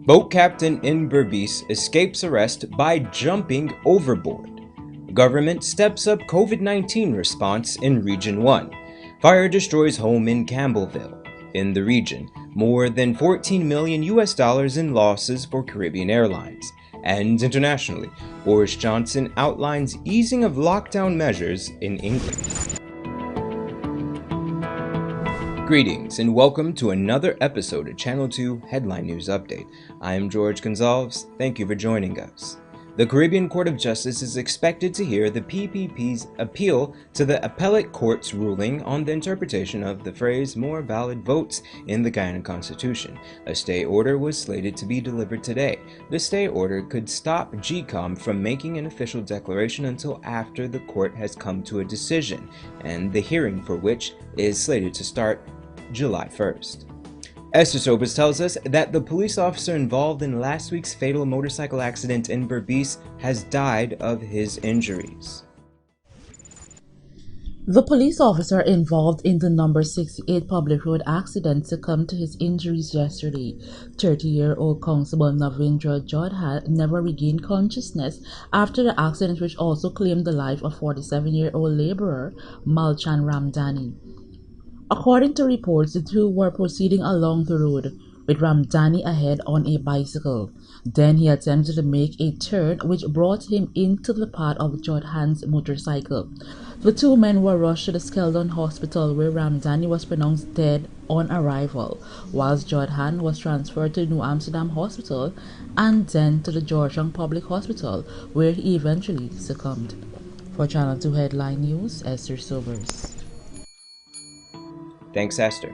Boat captain in BERBICE escapes arrest by jumping overboard. Government steps up COVID-19 response in Region 1. Fire destroys home in Campbellville. In the region, more than $14 million in losses for Caribbean Airlines. And internationally, Boris Johnson outlines easing of lockdown measures in England. Greetings and welcome to another episode of Channel 2 Headline News Update. I am George Gonzalez. Thank you for joining us. The Caribbean Court of Justice is expected to hear the PPP's appeal to the appellate court's ruling on the interpretation of the phrase "more valid votes" in the Guyana Constitution. A stay order was slated to be delivered today. The stay order could stop GCOM from making an official declaration until after the court has come to a decision, and the hearing for which is slated to start July 1st. Esther Sobers tells us that the police officer involved in last week's fatal motorcycle accident in BERBICE has died of his injuries. The police officer involved in the number 68 public road accident succumbed to his injuries yesterday. 30-year-old Constable Navindra Jodha never regained consciousness after the accident, which also claimed the life of 47-year-old laborer Malchan Ramdani. According to reports, the two were proceeding along the road, with Ramdani ahead on a bicycle. Then he attempted to make a turn, which brought him into the path of Jodhan's motorcycle. The two men were rushed to the Skeldon Hospital, where Ramdani was pronounced dead on arrival, whilst Jodhan was transferred to New Amsterdam Hospital and then to the Georgetown Public Hospital, where he eventually succumbed. For Channel 2 Headline News, Esther Sobers. Thanks, Esther.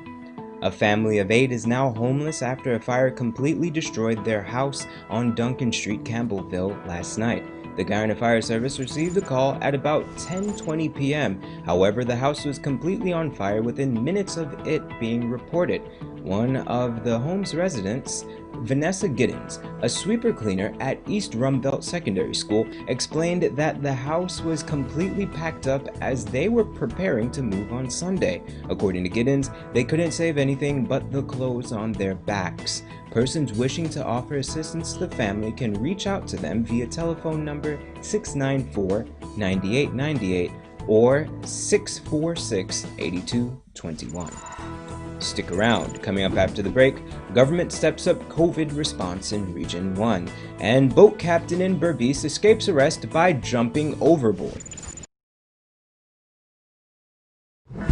A family of 8 is now homeless after a fire completely destroyed their house on Duncan Street, Campbellville, last night. The Guyana Fire Service received the call at about 10:20 p.m. However, the house was completely on fire within minutes of it being reported. One of the home's residents, Vanessa Giddens, a sweeper cleaner at East Rumbelt Secondary School, explained that the house was completely packed up as they were preparing to move on Sunday. According to Giddens, they couldn't save anything but the clothes on their backs. Persons wishing to offer assistance to the family can reach out to them via telephone number 694-9898 or 646-8221. Stick around. Coming up after the break, government steps up COVID response in Region 1, and boat captain in BERBICE escapes arrest by jumping overboard.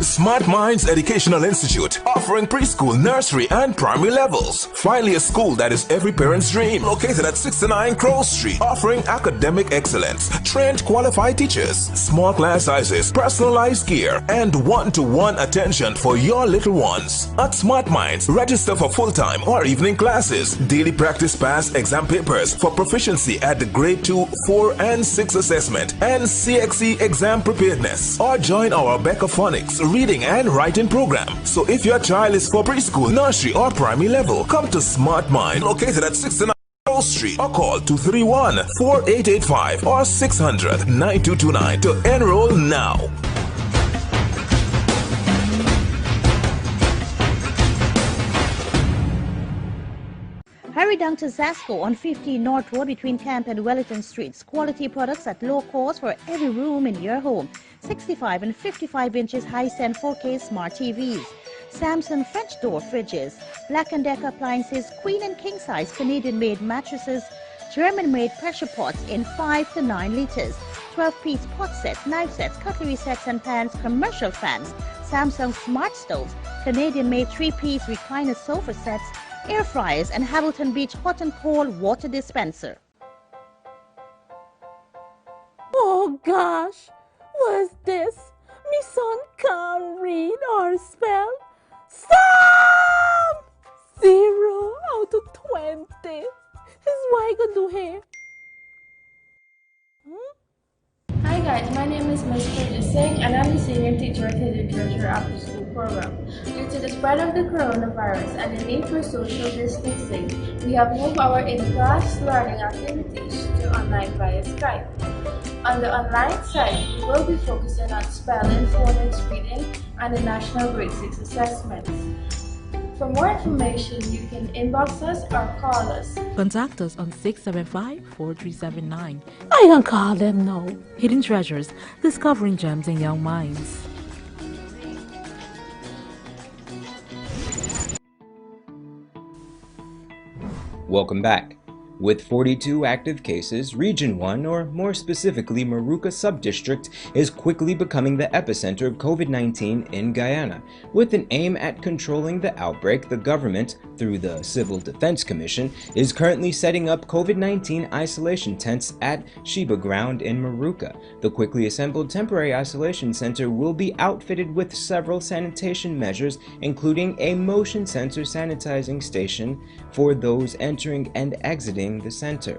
Smart Minds Educational Institute, offering preschool, nursery, and primary levels. Finally, a school that is every parent's dream. Located at 69 Crow Street, offering academic excellence, trained qualified teachers, small class sizes, personalized gear, and one-to-one attention for your little ones. At Smart Minds, register for full-time or evening classes, daily practice pass exam papers for proficiency at the grade 2, 4, and 6 assessment, and CXE exam preparedness, or join our Becca Phonics reading and writing program. So if your child is for preschool, nursery, or primary level, come to Smart Mind, located at 69 Street, or call 231-4885 or 600-9229 to enroll now. Hurry down to Zasco on 15 North Road between Camp and Wellington Streets. Quality products at low cost for every room in your home. 65 and 55 inches high-end 4K smart TVs. Samsung French door fridges. Black & Decker appliances, queen and king size Canadian-made mattresses. German-made pressure pots in 5 to 9 liters. 12-piece pot sets, knife sets, cutlery sets and pans, commercial fans. Samsung smart stoves. Canadian-made 3-piece recliner sofa sets. Air fryers and Hamilton Beach hot and cold water dispenser. Oh gosh, what's this? Me son can't read or spell. Stop! 0 out of 20. Is what I could do here. Hi guys, my name is Ms. Purchase Singh and I'm the Senior Teacher at the Literature After School Program. Due to the spread of the coronavirus and the need for social distancing, we have moved our in-class learning activities to online via Skype. On the online side, we will be focusing on spelling, phonics, reading, and the National Grade 6 assessments. For more information, you can inbox us or call us. Contact us on 675-4379. I can call them now. Hidden Treasures, discovering gems in young minds. Welcome back. With 42 active cases, Region 1, or more specifically Moruca Subdistrict, is quickly becoming the epicenter of COVID-19 in Guyana. With an aim at controlling the outbreak, the government, through the Civil Defense Commission, is currently setting up COVID-19 isolation tents at Sheba Ground in Moruca. The quickly assembled temporary isolation center will be outfitted with several sanitation measures, including a motion sensor sanitizing station for those entering and exiting the center.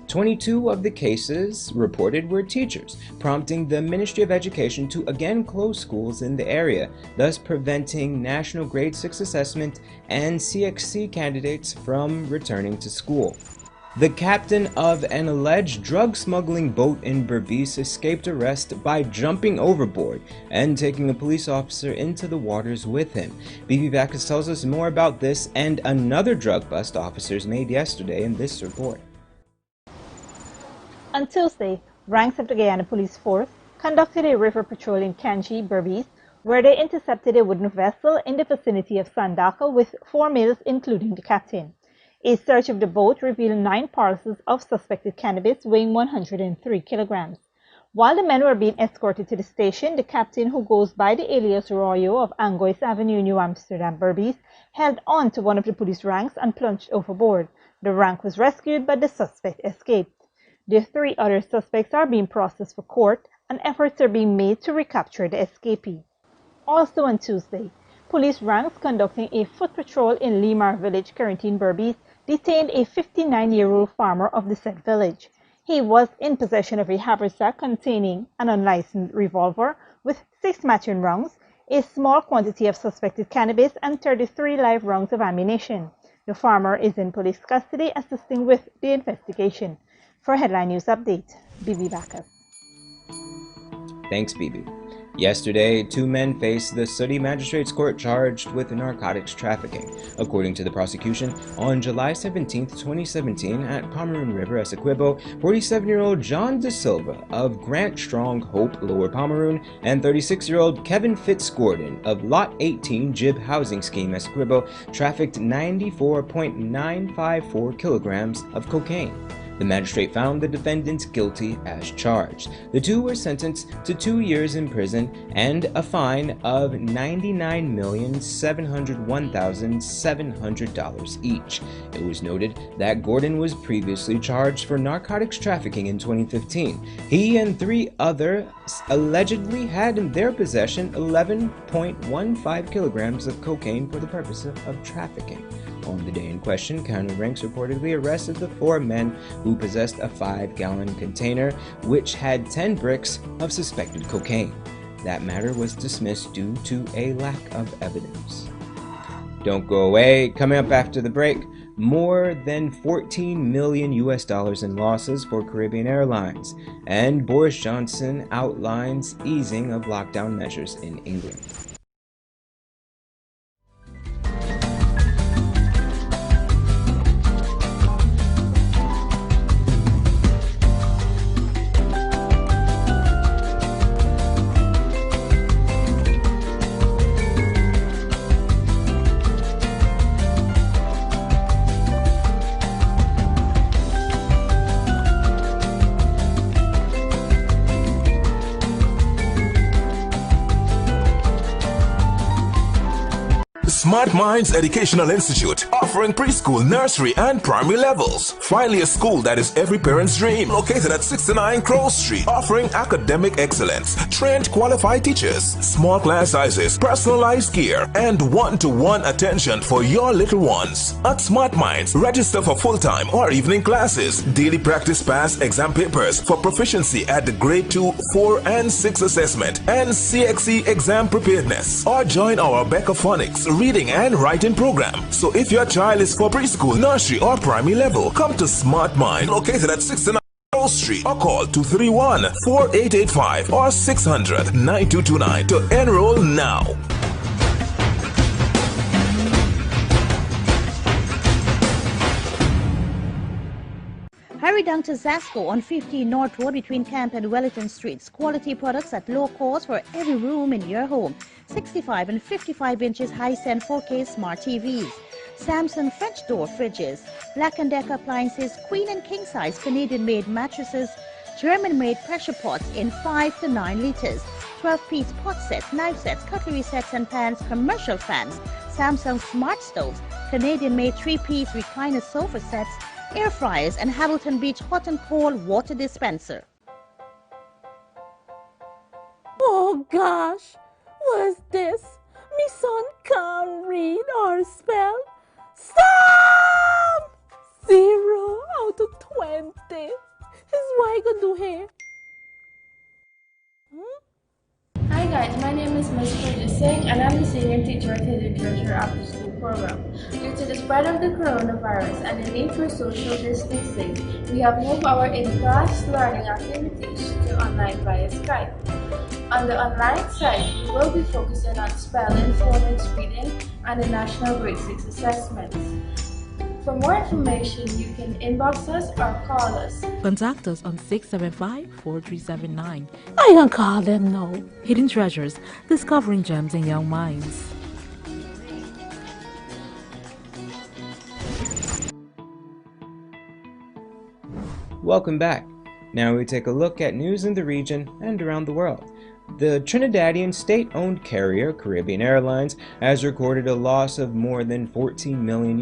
22 of the cases reported were teachers, prompting the Ministry of Education to again close schools in the area, thus preventing National Grade 6 Assessment and CXC candidates from returning to school. The captain of an alleged drug smuggling boat in BERBICE escaped arrest by jumping overboard and taking a police officer into the waters with him. BB Backus tells us more about this and another drug bust officers made yesterday in this report. On Tuesday, ranks of the Guyana Police Force conducted a river patrol in Kanji, BERBICE, where they intercepted a wooden vessel in the vicinity of Sandaka with 4 males, including the captain. A search of the boat revealed 9 parcels of suspected cannabis weighing 103 kilograms. While the men were being escorted to the station, the captain, who goes by the alias Royo of Angois Avenue, New Amsterdam, BERBICE, held on to one of the police ranks and plunged overboard. The rank was rescued, but the suspect escaped. The 3 other suspects are being processed for court, and efforts are being made to recapture the escapee. Also on Tuesday, police ranks conducting a foot patrol in Limar Village, Quarantine, BERBICE, detained a 59-year-old farmer of the said village. He was in possession of a haversack containing an unlicensed revolver with 6 matching rounds, a small quantity of suspected cannabis, and 33 live rounds of ammunition. The farmer is in police custody, assisting with the investigation. For Headline News Update, BB Backus. Thanks, BB. Yesterday, 2 men faced the City Magistrates Court charged with narcotics trafficking. According to the prosecution, on July 17, 2017, at Pomeroon River, Essequibo, 47-year-old John De Silva of Grant Strong Hope, Lower Pomeroon, and 36-year-old Kevin Fitzgordon of Lot 18 Jib Housing Scheme, Essequibo, trafficked 94.954 kilograms of cocaine. The magistrate found the defendants guilty as charged. The 2 were sentenced to 2 years in prison and a fine of $99,701,700 each. It was noted that Gordon was previously charged for narcotics trafficking in 2015. He and 3 others allegedly had in their possession 11.15 kilograms of cocaine for the purpose of trafficking. On the day in question, County Ranks reportedly arrested the 4 men who possessed a 5-gallon container which had 10 bricks of suspected cocaine. That matter was dismissed due to a lack of evidence. Don't go away. Coming up after the break, more than $14 million in losses for Caribbean Airlines, and Boris Johnson outlines easing of lockdown measures in England. Smart Minds Educational Institute, offering preschool, nursery, and primary levels. Finally, a school that is every parent's dream. Located at 69 Crow Street, offering academic excellence, trained qualified teachers, small class sizes, personalized gear, and one-to-one attention for your little ones. At Smart Minds, register for full-time or evening classes, daily practice pass exam papers for proficiency at the grade 2, 4, and 6 assessment, and CXC exam preparedness. Or join our Becca-Phonics reading and writing program. So if your child is for preschool, nursery, or primary level, come to Smart Mind, located at 69 Crow Street, or call 231-4885 or 600-9229 to enroll now. Hurry down to Zasco on 15 North Road between Camp and Wellington Streets. Quality products at low cost for every room in your home. 65 and 55 inches high-end 4K smart TVs. Samsung French door fridges. Black & Decker appliances, queen and king size Canadian-made mattresses. German-made pressure pots in 5 to 9 liters. 12-piece pot sets, knife sets, cutlery sets and pans, commercial fans. Samsung smart stoves. Canadian-made 3-piece recliner sofa sets. Air fryers and Hamilton Beach hot and cold water dispenser. Oh gosh, what's this? Me son can't read or spell. Stop! 0 out of 20. Is what I gonna do here? Hi guys, my name is Ms. Singh and I'm the senior teacher at the Literature After School program. Due to the spread of the coronavirus and the need for social distancing, we have moved our in-class learning activities to online via Skype. On the online site, we will be focusing on spelling, phonics, reading, and the National Grade 6 assessments. For more information, you can inbox us or call us. Contact us on 675-4379. I can call them now. Hidden Treasures, discovering gems in young minds. Welcome back. Now we take a look at news in the region and around the world. The Trinidadian state-owned carrier Caribbean Airlines has recorded a loss of more than $14 million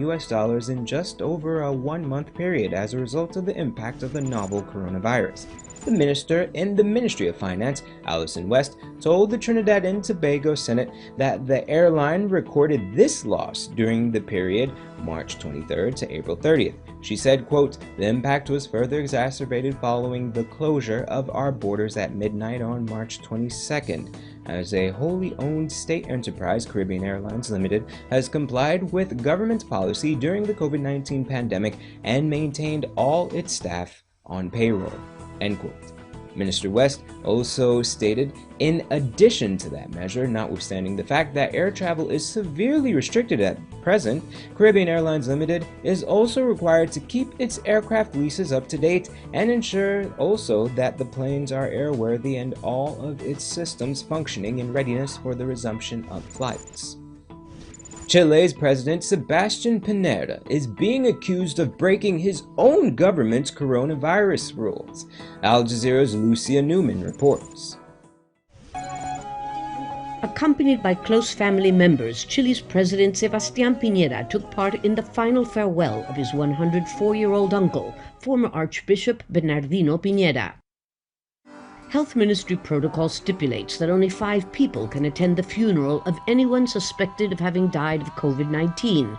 in just over a 1-month period as a result of the impact of the novel coronavirus. The minister in the Ministry of Finance, Alison West, told the Trinidad and Tobago Senate that the airline recorded this loss during the period March 23rd to April 30th. She said, quote, "The impact was further exacerbated following the closure of our borders at midnight on March 22nd. As a wholly owned state enterprise, Caribbean Airlines Limited has complied with government policy during the COVID-19 pandemic and maintained all its staff on payroll." End quote. Minister West also stated, in addition to that measure, notwithstanding the fact that air travel is severely restricted at present, Caribbean Airlines Limited is also required to keep its aircraft leases up to date and ensure also that the planes are airworthy and all of its systems functioning in readiness for the resumption of flights. Chile's President Sebastián Piñera is being accused of breaking his own government's coronavirus rules. Al Jazeera's Lucia Newman reports. Accompanied by close family members, Chile's President Sebastián Piñera took part in the final farewell of his 104-year-old uncle, former Archbishop Bernardino Piñera. Health Ministry protocol stipulates that only 5 people can attend the funeral of anyone suspected of having died of COVID-19,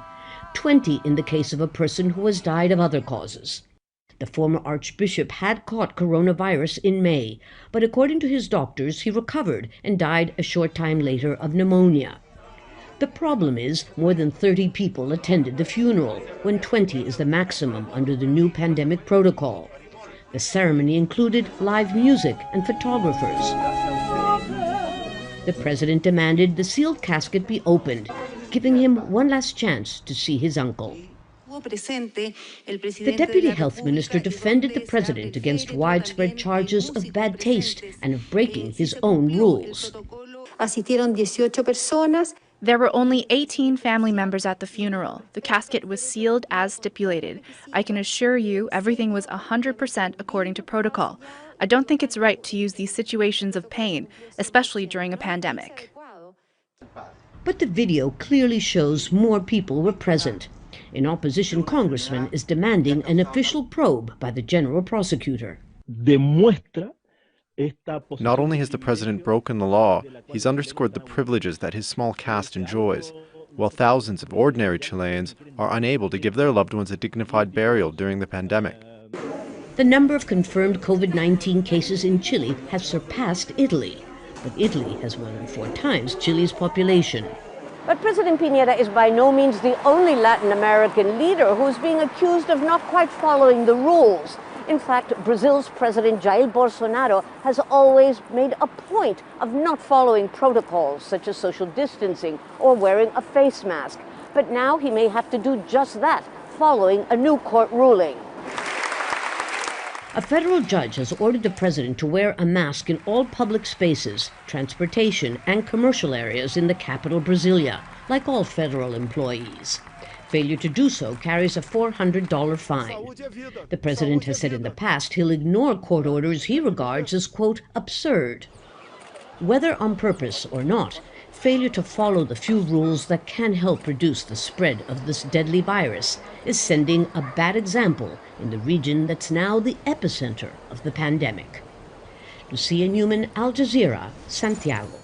20 in the case of a person who has died of other causes. The former Archbishop had caught coronavirus in May, but according to his doctors, he recovered and died a short time later of pneumonia. The problem is, more than 30 people attended the funeral, when 20 is the maximum under the new pandemic protocol. The ceremony included live music and photographers. The president demanded the sealed casket be opened, giving him one last chance to see his uncle. The deputy health minister defended the president against widespread charges of bad taste and of breaking his own rules. There were only 18 family members at the funeral. The casket was sealed as stipulated. I can assure you everything was 100% according to protocol. I don't think it's right to use these situations of pain, especially during a pandemic. But the video clearly shows more people were present. An opposition congressman is demanding an official probe by the general prosecutor. Not only has the president broken the law, he's underscored the privileges that his small caste enjoys, while thousands of ordinary Chileans are unable to give their loved ones a dignified burial during the pandemic. The number of confirmed COVID-19 cases in Chile has surpassed Italy, but Italy has more than 4 times Chile's population. But President Piñera is by no means the only Latin American leader who is being accused of not quite following the rules. In fact, Brazil's President Jair Bolsonaro has always made a point of not following protocols such as social distancing or wearing a face mask. But now he may have to do just that, following a new court ruling. A federal judge has ordered the president to wear a mask in all public spaces, transportation, and commercial areas in the capital, Brasilia, like all federal employees. Failure to do so carries a $400 fine. The president has said in the past he'll ignore court orders he regards as, quote, absurd. Whether on purpose or not, failure to follow the few rules that can help reduce the spread of this deadly virus is sending a bad example in the region that's now the epicenter of the pandemic. Lucia Newman, Al Jazeera, Santiago.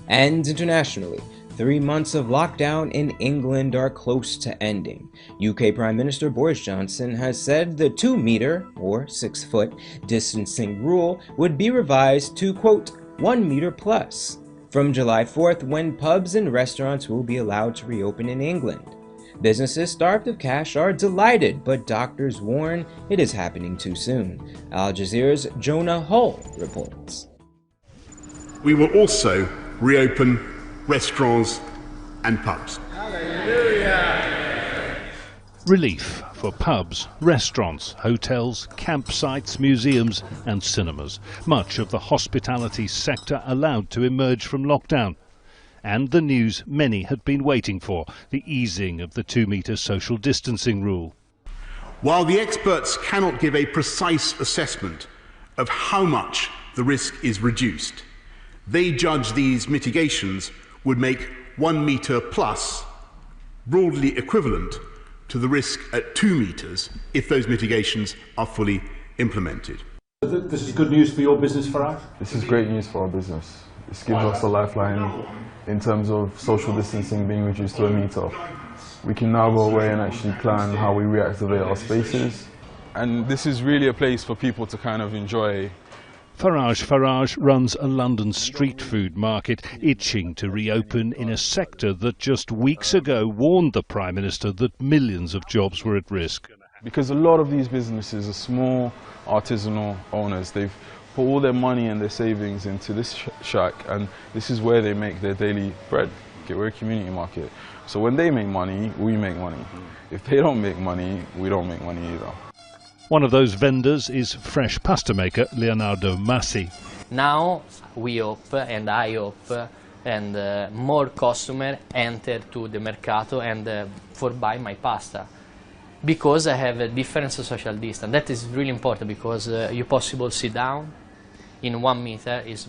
And internationally, 3 months of lockdown in England are close to ending. UK Prime Minister Boris Johnson has said the 2-meter, or 6-foot, distancing rule would be revised to, quote, 1 meter plus, from July 4th, when pubs and restaurants will be allowed to reopen in England. Businesses starved of cash are delighted, but doctors warn it is happening too soon. Al Jazeera's Jonah Hull reports. We will also reopen restaurants and pubs. Relief for pubs, restaurants, hotels, campsites, museums and cinemas. Much of the hospitality sector allowed to emerge from lockdown. And the news many had been waiting for, the easing of the 2-meter social distancing rule. While the experts cannot give a precise assessment of how much the risk is reduced, they judge these mitigations would make 1 meter plus broadly equivalent to the risk at 2 meters if those mitigations are fully implemented. This is good news for your business, Farage? This is great news for our business. This gives us a lifeline in terms of social distancing being reduced to 1 meter. We can now go away and actually plan how we reactivate our spaces. And this is really a place for people to kind of enjoy. Farage runs a London street food market, itching to reopen in a sector that just weeks ago warned the Prime Minister that millions of jobs were at risk. Because a lot of these businesses are small artisanal owners. They've put all their money and their savings into this shack, and this is where they make their daily bread. Okay, we're a community market. So when they make money, we make money. If they don't make money, we don't make money either. One of those vendors is fresh pasta maker Leonardo Massi. Now we hope, and I hope, and more customers enter to the mercato and for buy my pasta, because I have a different social distance. That is really important, because you possible sit down in 1 meter is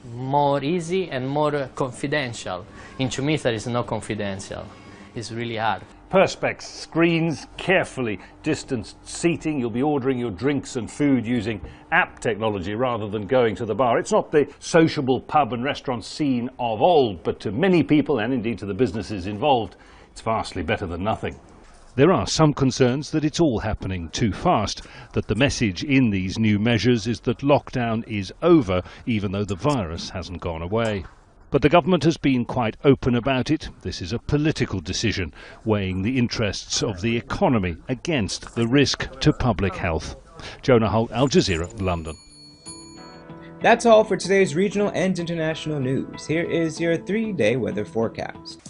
more easy and more confidential. In 2 meters is not confidential. It's really hard. Perspex screens carefully distanced seating. You'll be ordering your drinks and food using app technology rather than going to the bar. It's not the sociable pub and restaurant scene of old, but to many people, and indeed to the businesses involved, it's vastly better than nothing. There are some concerns that it's all happening too fast, that the message in these new measures is that lockdown is over, even though the virus hasn't gone away. But the government has been quite open about it. This is a political decision, weighing the interests of the economy against the risk to public health. Jonah Holt, Al Jazeera, London. That's all for today's regional and international news. Here is your 3-day weather forecast.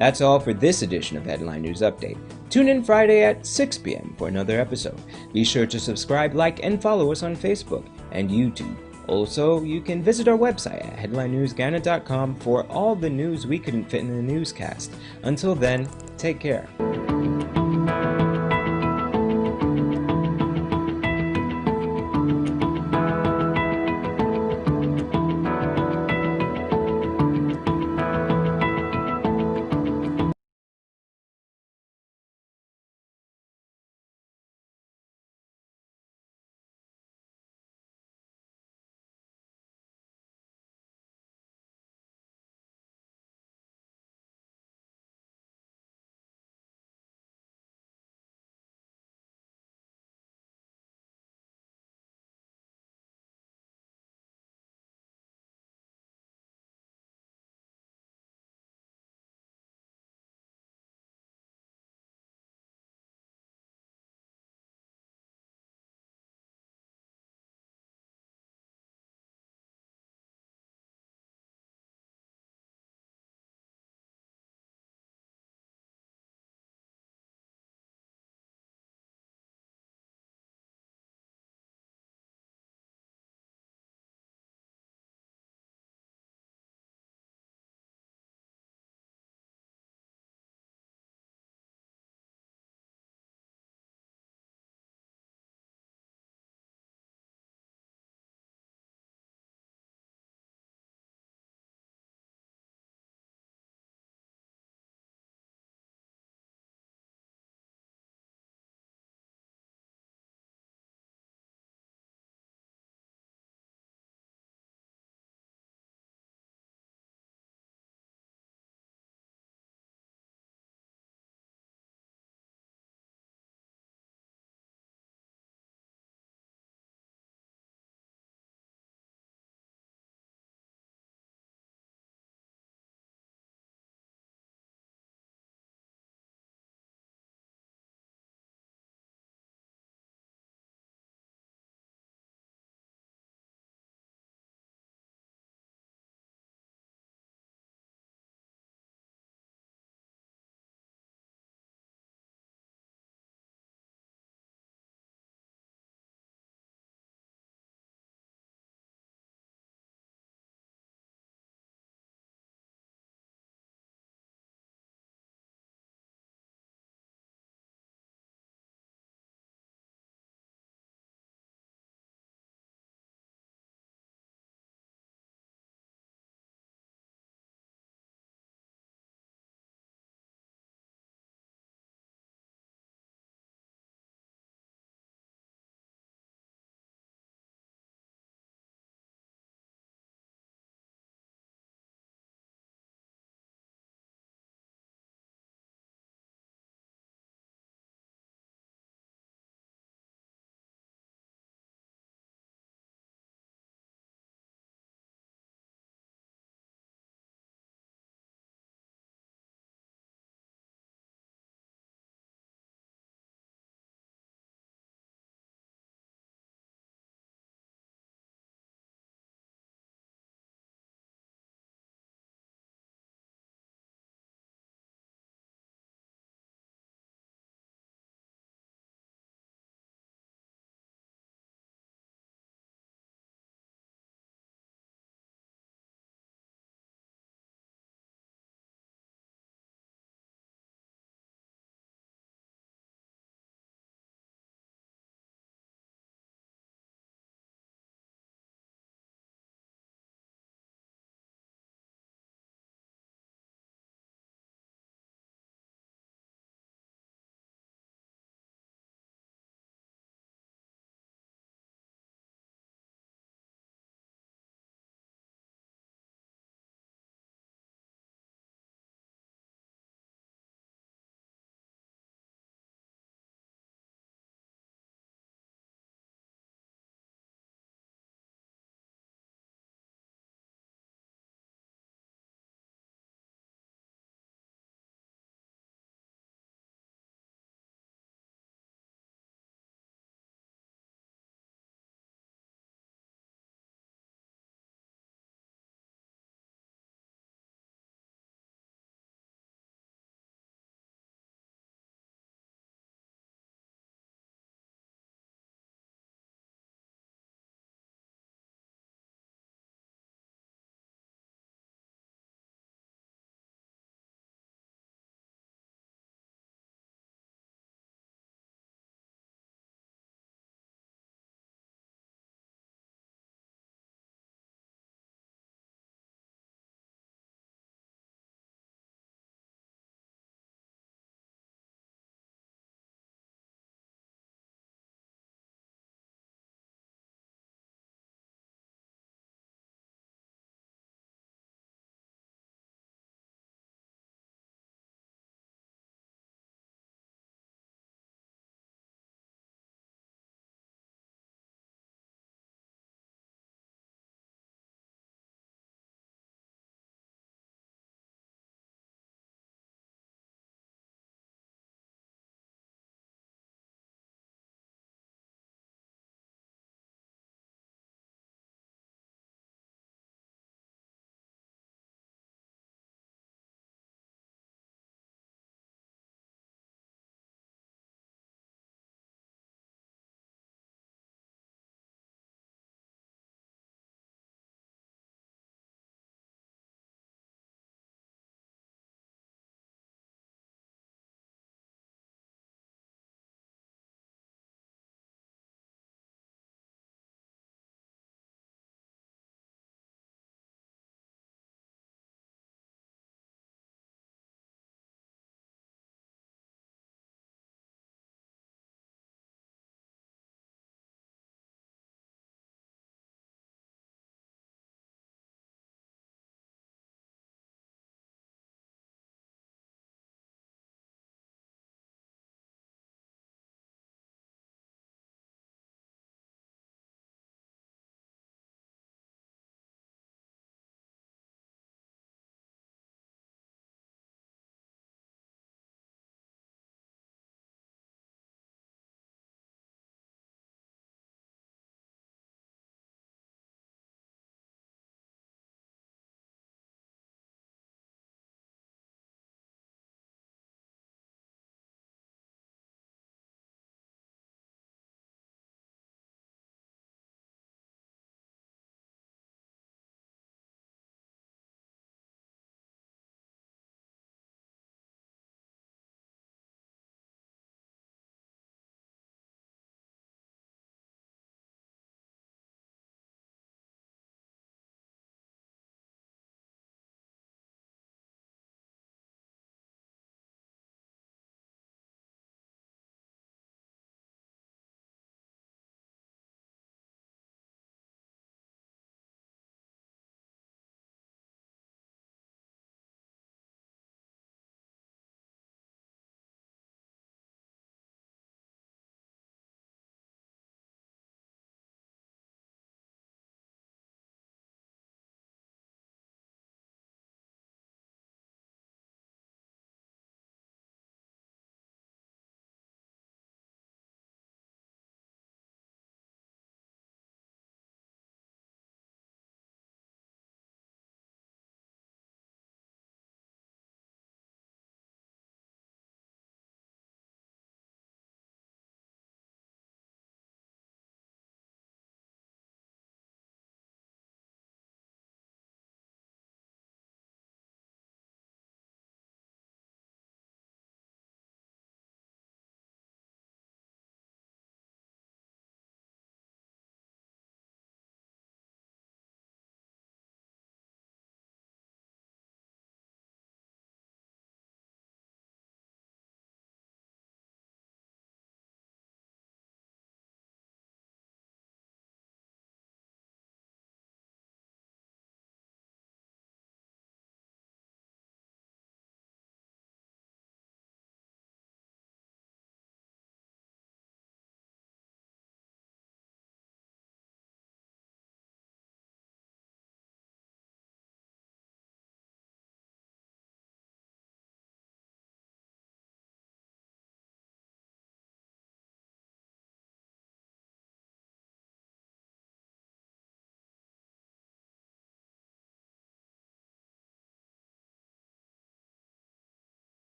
That's all for this edition of Headline News Update. Tune in Friday at 6 p.m. for another episode. Be sure to subscribe, like, and follow us on Facebook and YouTube. Also, you can visit our website at headlinenewsguyana.com for all the news we couldn't fit in the newscast. Until then, take care.